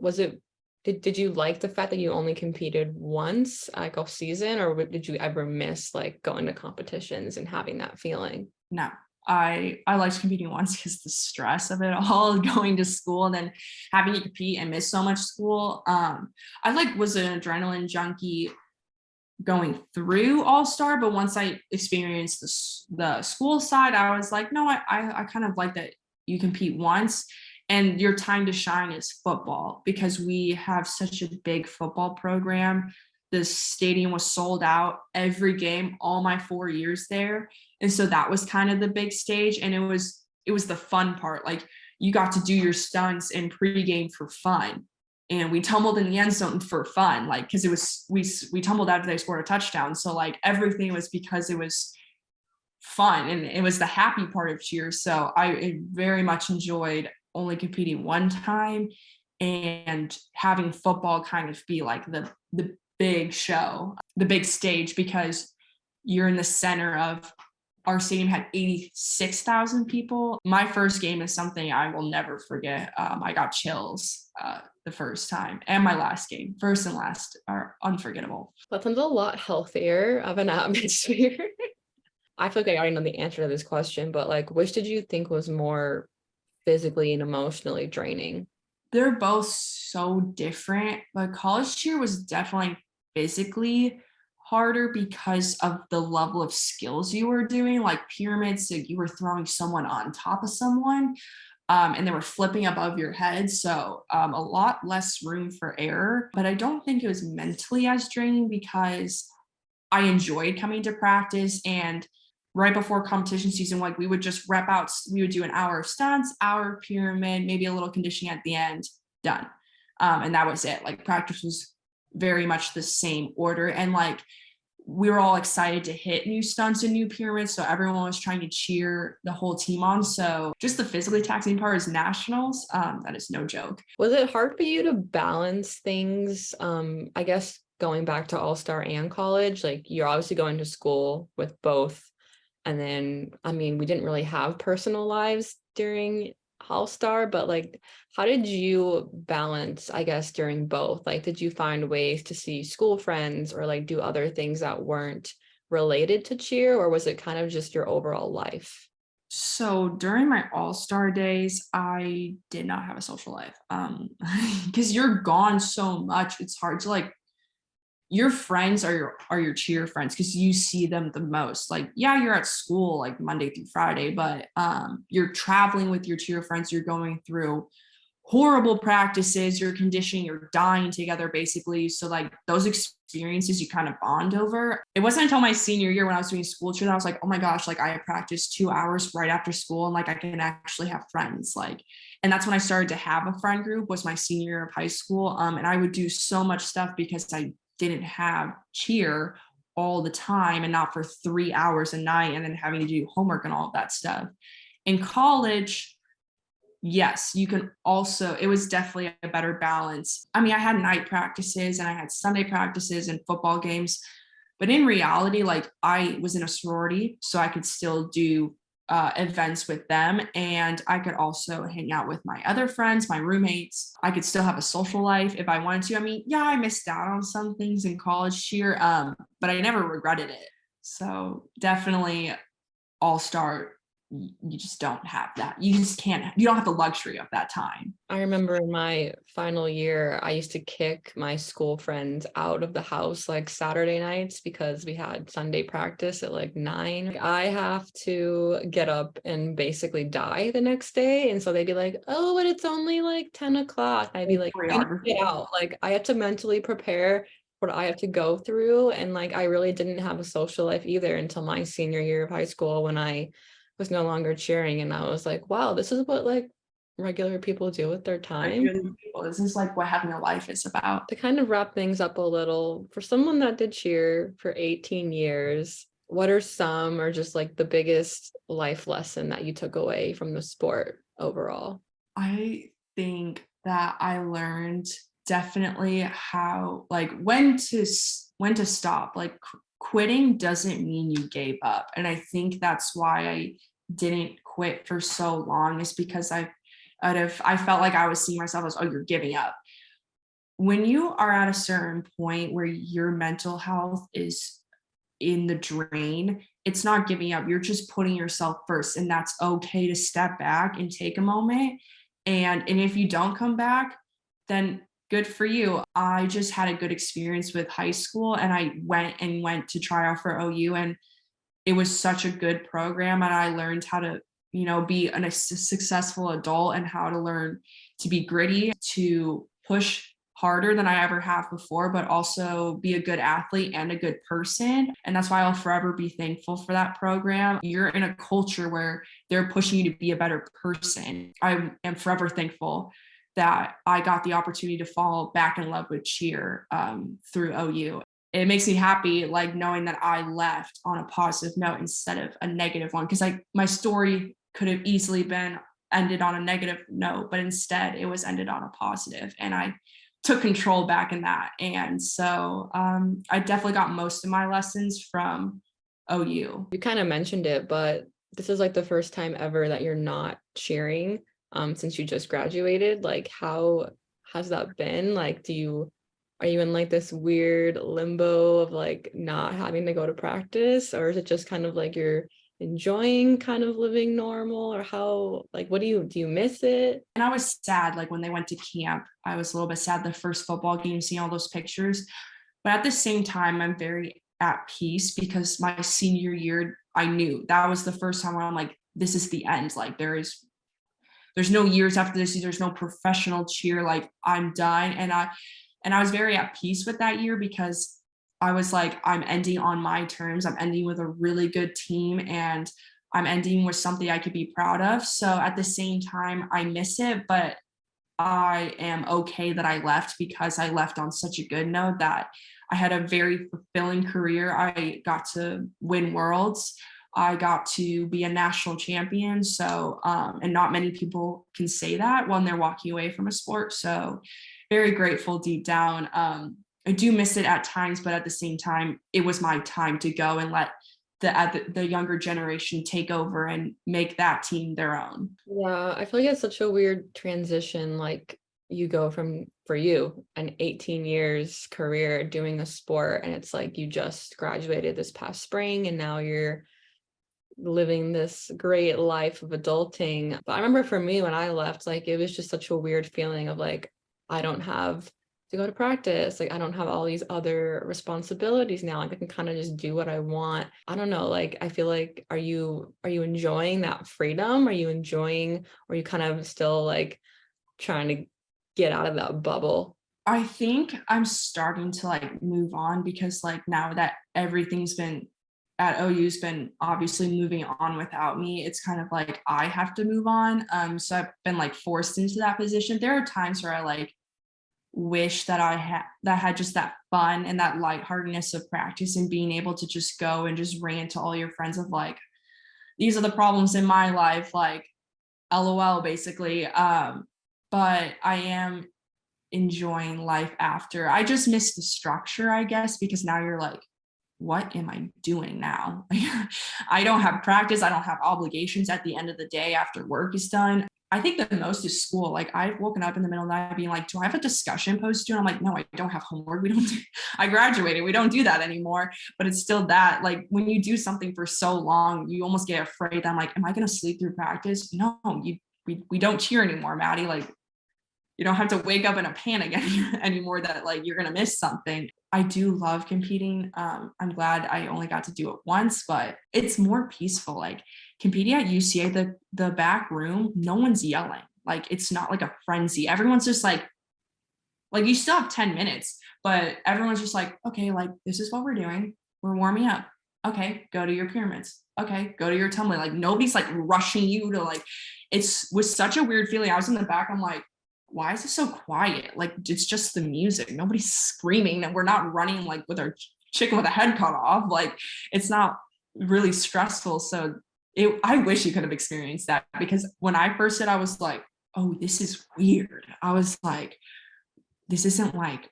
Did you like the fact that you only competed once like a season, or did you ever miss like going to competitions and having that feeling? No, I liked competing once, because the stress of it all, going to school and then having to compete and miss so much school. I was an adrenaline junkie going through All-Star, but once I experienced the school side, I was like, no, I kind of like that you compete once, and your time to shine is football, because we have such a big football program. The stadium was sold out every game, all my 4 years there. And so that was kind of the big stage. And it was the fun part. Like, you got to do your stunts in pregame for fun. And we tumbled in the end zone for fun, like, because it was, we tumbled after they scored a touchdown. So like, everything was because it was fun, and it was the happy part of cheer. So I very much enjoyed only competing one time, and having football kind of be like the big show, the big stage, because you're in the center of, our stadium had 86,000 people. My first game is something I will never forget. I got chills the first time, and my last game, first and last, are unforgettable. That sounds a lot healthier of an atmosphere. I feel like I already know the answer to this question, but like, which did you think was more physically and emotionally draining? They're both so different, but college cheer was definitely physically harder because of the level of skills you were doing, like pyramids. So you were throwing someone on top of someone, and they were flipping above your head. So a lot less room for error. But I don't think it was mentally as draining, because I enjoyed coming to practice. And right before competition season, like, we would just rep out, we would do an hour of stunts, hour of pyramid, maybe a little conditioning at the end, done. And that was it. Like, practice was very much the same order. And like, we were all excited to hit new stunts and new pyramids. So everyone was trying to cheer the whole team on. So just the physically taxing part is nationals. That is no joke. Was it hard for you to balance things? I guess going back to All-Star and college, like, you're obviously going to school with both. And then, I mean, we didn't really have personal lives during All-Star, but like, how did you balance, I guess, during both? Like, did you find ways to see school friends or like do other things that weren't related to cheer, or was it kind of just your overall life? So during my All-Star days, I did not have a social life. Because you're gone so much, it's hard to like, your friends are your cheer friends, because you see them the most. Like, yeah, you're at school like Monday through Friday, but you're traveling with your cheer friends. You're going through horrible practices, you're conditioning, you're dying together basically. So like those experiences you kind of bond over. It wasn't until my senior year when I was doing school cheer that I was like, oh my gosh, like I practiced 2 hours right after school and like I can actually have friends. Like, and that's when I started to have a friend group, was my senior year of high school. And I would do so much stuff because I didn't have cheer all the time and not for 3 hours a night and then having to do homework and all of that stuff. In college, yes, you can also, it was definitely a better balance. I mean, I had night practices and I had Sunday practices and football games, but in reality, like I was in a sorority, so I could still do events with them. And I could also hang out with my other friends, my roommates. I could still have a social life if I wanted to. I mean, yeah, I missed out on some things in college cheer, but I never regretted it. So definitely all star, you just don't have that. You just can't, you don't have the luxury of that time. I remember in my final year, I used to kick my school friends out of the house like Saturday nights because we had Sunday practice at like 9. I have to get up and basically die the next day. And so they'd be like, oh, but it's only like 10 o'clock. I'd be like, I need to get out. Like I have to mentally prepare what I have to go through. And like I really didn't have a social life either until my senior year of high school when I was no longer cheering. And I was like, wow, this is what like regular people do with their time. This is like what having a life is about. To kind of wrap things up a little, for someone that did cheer for 18 years, what are some or just like the biggest life lesson that you took away from the sport overall? I think that I learned definitely how, like, when to stop. Like quitting doesn't mean you gave up, and I think that's why I didn't quit for so long, is because I felt like I was seeing myself as, oh, you're giving up. When you are at a certain point where your mental health is in the drain, it's not giving up. You're just putting yourself first. And that's okay to step back and take a moment. And if you don't come back, then good for you. I just had a good experience with high school, and I went to try out for OU, and it was such a good program. And I learned how to, be a successful adult, and how to learn to be gritty, to push harder than I ever have before, but also be a good athlete and a good person. And that's why I'll forever be thankful for that program. You're in a culture where they're pushing you to be a better person. I am forever thankful that I got the opportunity to fall back in love with cheer through OU. It makes me happy, like knowing that I left on a positive note instead of a negative one, because like my story could have easily been ended on a negative note, but instead it was ended on a positive, and I took control back in that. And so I definitely got most of my lessons from OU. You kind of mentioned it, but this is like the first time ever that you're not cheering since you just graduated. Like how has that been? Like are you in like this weird limbo of like not having to go to practice, or is it just kind of like you're enjoying kind of living normal, or how, like, what do you miss it? And I was sad, like when they went to camp, I was a little bit sad the first football game, seeing all those pictures. But at the same time, I'm very at peace, because my senior year, I knew that was the first time where I'm like, this is the end. Like there's no years after this, there's no professional cheer, like I'm done. And I was very at peace with that year, because I was like, I'm ending on my terms. I'm ending with a really good team, and I'm ending with something I could be proud of. So at the same time, I miss it, but I am okay that I left, because I left on such a good note that I had a very fulfilling career. I got to win worlds. I got to be a national champion. So, and not many people can say that when they're walking away from a sport. So very grateful deep down. I do miss it at times, but at the same time, it was my time to go and let the younger generation take over and make that team their own. Yeah, I feel like it's such a weird transition. Like you go from, for you, an 18 years career doing a sport, and it's like you just graduated this past spring and now you're living this great life of adulting. But I remember for me when I left, like it was just such a weird feeling of like, I don't have to go to practice. Like I don't have all these other responsibilities now. Like I can kind of just do what I want. I don't know. Like I feel like, are you enjoying that freedom? Are you enjoying, or are you kind of still like trying to get out of that bubble? I think I'm starting to like move on because like now that everything's been at OU's been obviously moving on without me, it's kind of like I have to move on. So I've been like forced into that position. There are times where I like wish that I had just that fun and that lightheartedness of practice and being able to just go and just rant to all your friends of like, these are the problems in my life, like LOL basically. But I am enjoying life after. I just miss the structure, I guess, because now you're like, what am I doing now? I don't have practice. I don't have obligations at the end of the day after work is done. I think the most is school. Like I've woken up in the middle of the night being like, do I have a discussion post due? And I'm like, no, I don't have homework. We don't do, I graduated. We don't do that anymore. But it's still that like when you do something for so long, you almost get afraid that I'm like, am I going to sleep through practice? No, we don't cheer anymore, Maddie. Like you don't have to wake up in a panic anymore that like you're going to miss something. I do love competing. I'm glad I only got to do it once, but it's more peaceful. Like competing at UCA, the back room, no one's yelling. Like it's not like a frenzy. Everyone's just like you still have 10 minutes, but everyone's just like, okay, like this is what we're doing. We're warming up. Okay, go to your pyramids. Okay, go to your tumbling. Like nobody's like rushing you to like, was such a weird feeling. I was in the back, I'm like, why is it so quiet? Like it's just the music. Nobody's screaming and we're not running like with our chicken with a head cut off. Like it's not really stressful. So I wish you could have experienced that because when I first did, I was like, oh, this is weird. I was like, this isn't like,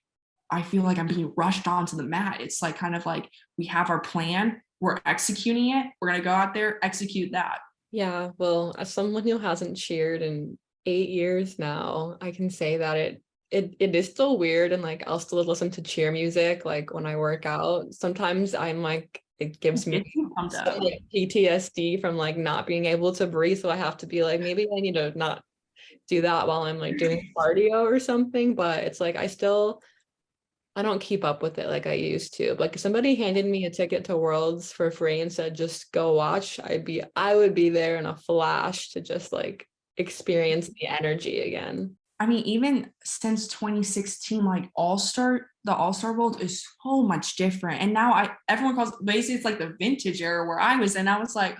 I feel like I'm being rushed onto the mat. It's like kind of like we have our plan, we're executing it. We're going to go out there, execute that. Yeah, well, as someone who hasn't cheered in 8 years now, I can say that it is still weird, and like I'll still listen to cheer music like when I work out. Sometimes I'm like it gives me some, like, PTSD from like not being able to breathe, so I have to be like maybe I need to not do that while I'm like doing cardio or something. But it's like I don't keep up with it like I used to. Like if somebody handed me a ticket to Worlds for free and said just go watch, I would be there in a flash to just like experience the energy again. I mean, even since 2016, like the All-Star world is so much different. And now everyone calls basically it's like the vintage era where I was in. I was like,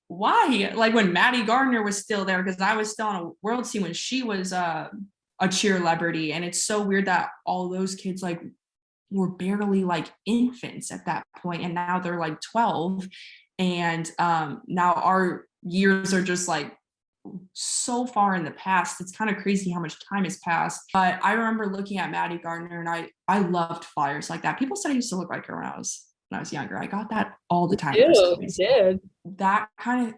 why? Like when Maddie Gardner was still there, because I was still on a world team when she was a cheer celebrity. And it's so weird that all those kids like were barely like infants at that point, and now they're like 12. And now our years are just like so far in the past. It's kind of crazy how much time has passed. But I remember looking at Maddie Gardner, and I loved flyers like that. People said I used to look like her when I was younger. I got that all the time. You did. That kind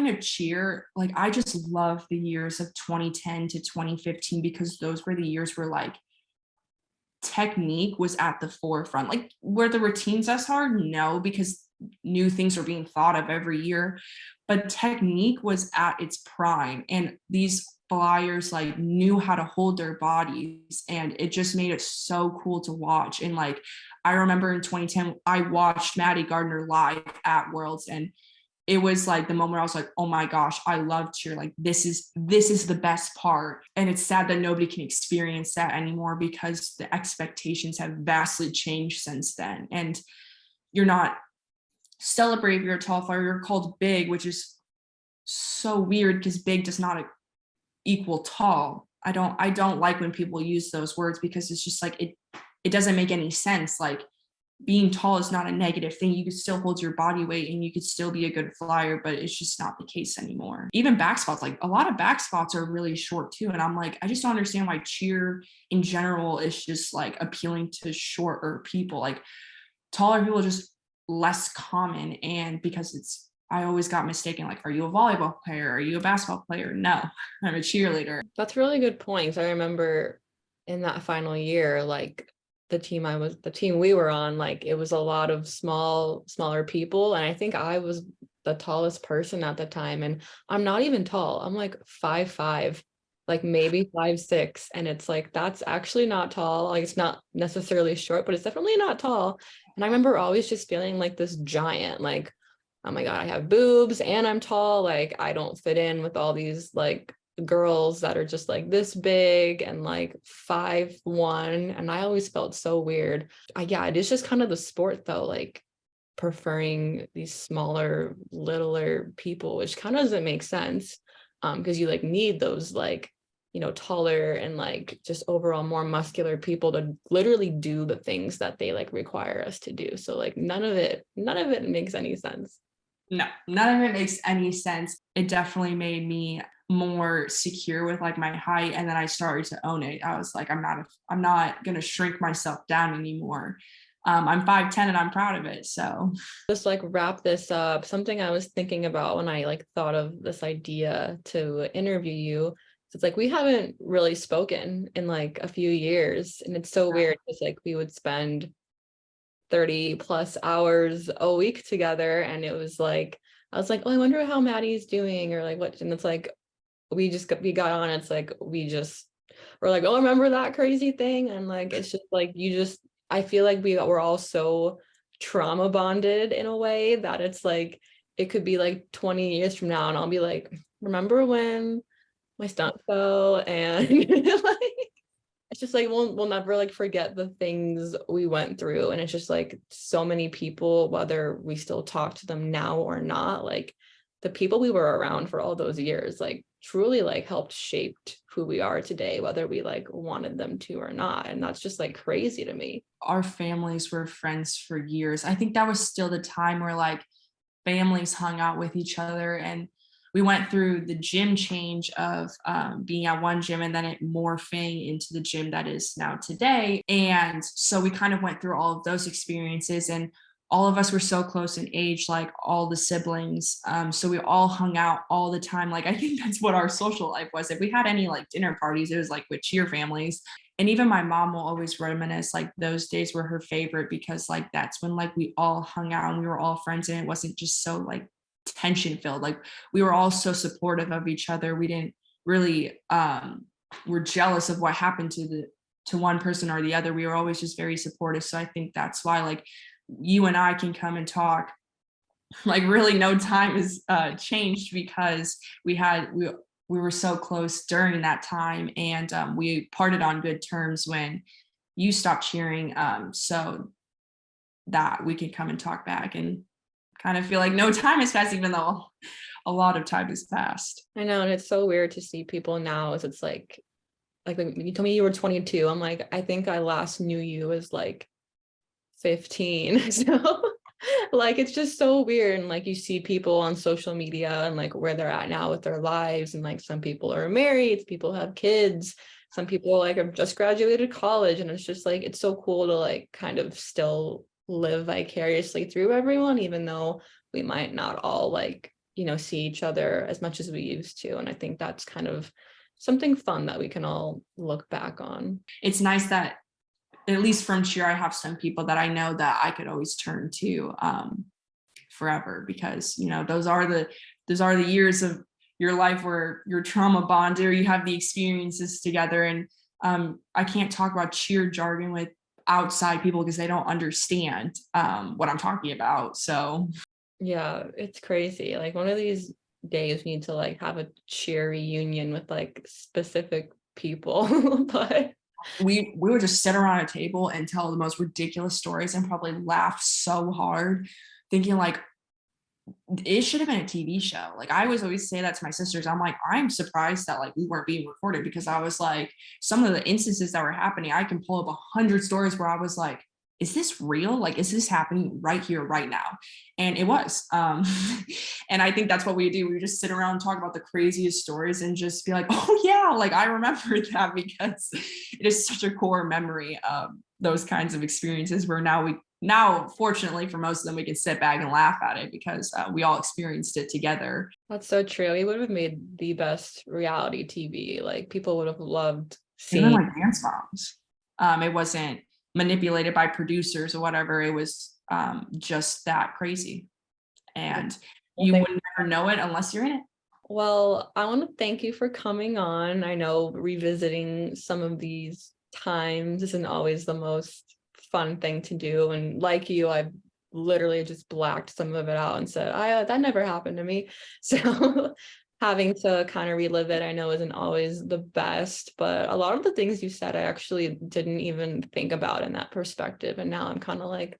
of cheer, like I just love the years of 2010 to 2015 because those were the years where like technique was at the forefront. Like were the routines as hard? No, because new things were being thought of every year, but technique was at its prime, and these flyers like knew how to hold their bodies, and it just made it so cool to watch. And like I remember in 2010 I watched Maddie Gardner live at Worlds, and it was like the moment where I was like, oh my gosh, I love cheer. Like this is the best part. And it's sad that nobody can experience that anymore because the expectations have vastly changed since then. And you're not celebrated if you're a tall flyer, you're called big, which is so weird because big does not equal tall. I don't like when people use those words because it's just like it doesn't make any sense. Like being tall is not a negative thing. You could still hold your body weight and you could still be a good flyer, but it's just not the case anymore. Even back spots, like a lot of back spots are really short too. And I'm like, I just don't understand why cheer in general is just like appealing to shorter people. Like taller people are just less common. And because I always got mistaken, like, are you a volleyball player? Are you a basketball player? No, I'm a cheerleader. That's really good points. I remember in that final year, like the team we were on, like it was a lot of smaller people, and I think I was the tallest person at the time, and I'm not even tall. I'm like 5'5", like maybe 5'6", and it's like that's actually not tall. Like it's not necessarily short, but it's definitely not tall. And I remember always just feeling like this giant, like, oh my God, I have boobs and I'm tall, like I don't fit in with all these like girls that are just like this big and like 5'1", and I always felt so weird. Yeah, it is just kind of the sport though, like preferring these smaller, littler people, which kind of doesn't make sense. Because you like need those like, taller and like just overall more muscular people to literally do the things that they like require us to do. So like none of it makes any sense. No, none of it makes any sense. It definitely made me more secure with like my height, and then I started to own it. I was like, I'm not gonna shrink myself down anymore. I'm 5'10" and I'm proud of it. So Just like wrap this up, something I was thinking about when I like thought of this idea to interview you. It's like we haven't really spoken in like a few years, and it's so weird because like we would spend 30 plus hours a week together, and it was like I was like, oh, I wonder how Maddie's doing, or like what, and it's like we got on, it's like we're like, oh, remember that crazy thing, and like it's just like I feel like we're all so trauma bonded in a way that it's like it could be like 20 years from now and I'll be like, remember when my stunt fell, and like it's just like we'll never like forget the things we went through. And it's just like so many people, whether we still talk to them now or not, like the people we were around for all those years like truly like helped shaped who we are today, whether we like wanted them to or not. And that's just like crazy to me. our families were friends for years. I think that was still the time where like families hung out with each other, and we went through the gym change of being at one gym and then it morphing into the gym that is now today. And so we kind of went through all of those experiences, and all of us were so close in age, like all the siblings. So we all hung out all the time. Like I think that's what our social life was. If we had any like dinner parties, it was like with cheer families. And even my mom will always reminisce like those days were her favorite because like that's when like we all hung out and we were all friends, and it wasn't just so like tension filled. Like we were all so supportive of each other. We didn't really were jealous of what happened to one person or the other. We were always just very supportive. So I think that's why like you and I can come and talk like really no time has changed, because we were so close during that time, and we parted on good terms when you stopped cheering, so that we could come and talk back and kind of feel like no time has passed, even though a lot of time has passed. I know, and it's so weird to see people now as it's like when you told me you were 22, I'm like, I think I last knew you as like 15. So like it's just so weird. And like you see people on social media and like where they're at now with their lives, and like some people are married, people have kids, some people like have just graduated college, and it's just like it's so cool to like kind of still live vicariously through everyone, even though we might not all like see each other as much as we used to. And I think that's kind of something fun that we can all look back on. It's nice that at least from cheer, I have some people that I know that I could always turn to forever, because those are the years of your life where you're trauma bonded, or you have the experiences together. And I can't talk about cheer jargon with outside people because they don't understand what I'm talking about. So Yeah, it's crazy. Like one of these days we need to like have a cheer reunion with like specific people. But we would just sit around a table and tell the most ridiculous stories and probably laugh so hard, thinking like it should have been a TV show. Like I always say that to my sisters. I'm like, I'm surprised that like we weren't being recorded, because I was like, some of the instances that were happening, I can pull up 100 stories where I was like, is this real? Like, is this happening right here, right now? And it was. And I think that's what we do. We just sit around and talk about the craziest stories and just be like, oh yeah, like I remember that, because it is such a core memory of those kinds of experiences where now fortunately for most of them we can sit back and laugh at it, because we all experienced it together. that's so true. We would have made the best reality TV. Like people would have loved Even seeing. like Dance Moms, it wasn't manipulated by producers or whatever. It was just that crazy, and you would never know it unless you're in it. Well, I want to thank you for coming on. I know revisiting some of these times isn't always the most fun thing to do. And like you, I literally just blacked some of it out and said, that never happened to me. So having to kind of relive it, I know isn't always the best, but a lot of the things you said, I actually didn't even think about in that perspective. And now I'm kind of like,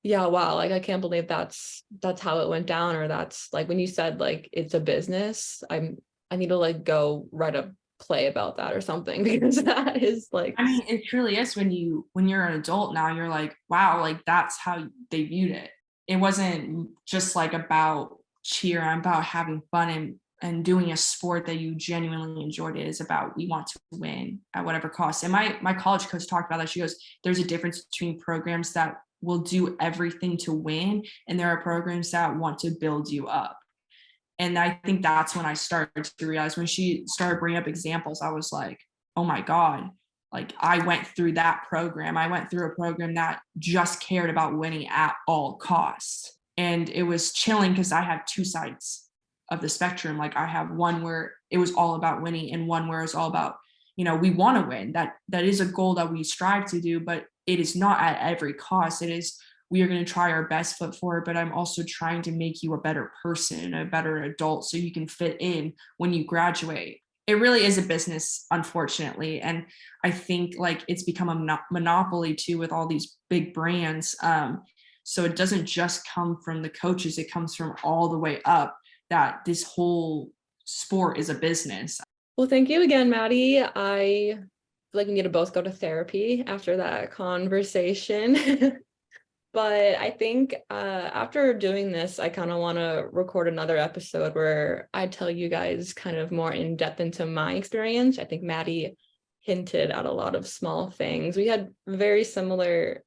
yeah, wow, like I can't believe that's how it went down. Or that's like when you said like it's a business, I need to like go write a play about that or something because that is like, I mean, it truly is when you're an adult now, you're like, wow, like that's how they viewed it. It wasn't just like about cheer and about having fun and doing a sport that you genuinely enjoyed. It is about we want to win at whatever cost. And my college coach talked about that. She goes, there's a difference between programs that will do everything to win, and there are programs that want to build you up. And I think that's when I started to realize when she started bringing up examples, I was like, oh my God, like I went through that program. I went through a program that just cared about winning at all costs. And it was chilling because I have two sides of the spectrum. Like I have one where it was all about winning and one where it's all about, we want to win. That is a goal that we strive to do, but it is not at every cost. It is we are going to try our best foot forward, but I'm also trying to make you a better person, a better adult, so you can fit in when you graduate. It really is a business, unfortunately. And I think like it's become a monopoly too with all these big brands. So it doesn't just come from the coaches, it comes from all the way up that this whole sport is a business. well, thank you again, Maddie. I feel like we need to both go to therapy after that conversation. But I think after doing this, I kind of want to record another episode where I tell you guys kind of more in depth into my experience. I think Maddie hinted at a lot of small things. We had very similar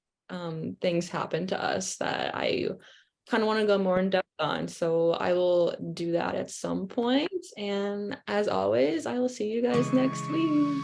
things happen to us that I kind of want to go more in depth on. So I will do that at some point. And as always, I will see you guys next week.